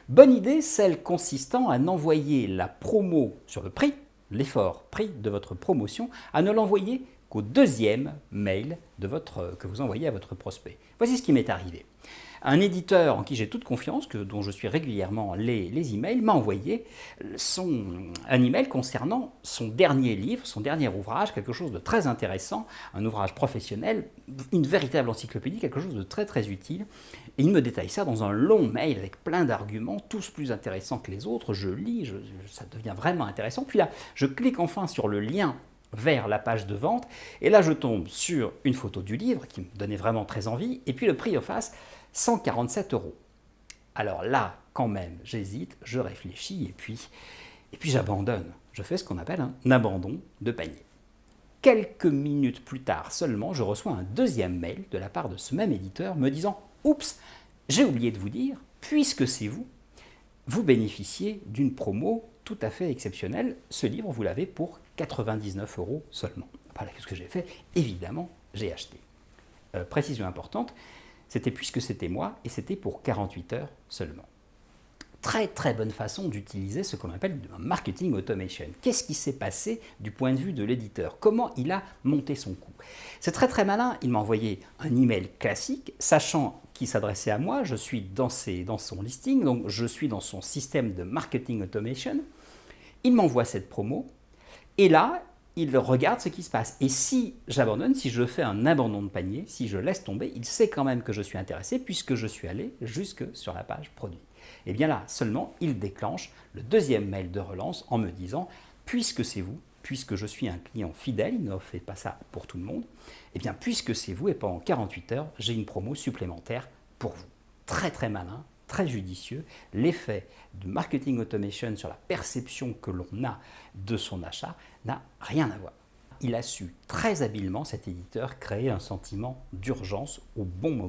Bonne idée, celle consistant à n'envoyer la promo sur le prix, l'effort prix de votre promotion, à ne l'envoyer qu'au deuxième mail que vous envoyez à votre prospect. Voici ce qui m'est arrivé. Un éditeur en qui j'ai toute confiance, dont je suis régulièrement les emails, m'a envoyé un email concernant son dernier livre, son dernier ouvrage, quelque chose de très intéressant, un ouvrage professionnel, une véritable encyclopédie, quelque chose de très très utile. Et il me détaille ça dans un long mail avec plein d'arguments, tous plus intéressants que les autres. Je lis, ça devient vraiment intéressant. Puis là, je clique enfin sur le lien vers la page de vente, et là je tombe sur une photo du livre qui me donnait vraiment très envie, et puis le prix en face, 147 €. Alors là, quand même, j'hésite, je réfléchis, et puis j'abandonne. Je fais ce qu'on appelle un abandon de panier. Quelques minutes plus tard seulement, je reçois un deuxième mail de la part de ce même éditeur me disant « Oups, j'ai oublié de vous dire, puisque c'est vous, vous bénéficiez d'une promo tout à fait exceptionnelle. Ce livre, vous l'avez pour 99 € seulement. » Voilà, qu'est-ce que j'ai fait? Évidemment, j'ai acheté. Précision importante, c'était puisque c'était moi et c'était pour 48 heures seulement. Très très bonne façon d'utiliser ce qu'on appelle un marketing automation. Qu'est-ce qui s'est passé du point de vue de l'éditeur? Comment il a monté son coût? C'est très très malin, il m'a envoyé un email classique, sachant qu'il s'adressait à moi, je suis dans son listing, donc je suis dans son système de marketing automation. Il m'envoie cette promo, et là, il regarde ce qui se passe. Et si j'abandonne, si je fais un abandon de panier, si je laisse tomber, il sait quand même que je suis intéressé puisque je suis allé jusque sur la page produit. Et bien là, seulement, il déclenche le deuxième mail de relance en me disant « Puisque c'est vous, puisque je suis un client fidèle, il ne fait pas ça pour tout le monde, et bien puisque c'est vous et pendant 48 heures, j'ai une promo supplémentaire pour vous. » Très très malin, très judicieux. L'effet de marketing automation sur la perception que l'on a de son achat n'a rien à voir. Il a su très habilement, cet éditeur, créer un sentiment d'urgence au bon moment.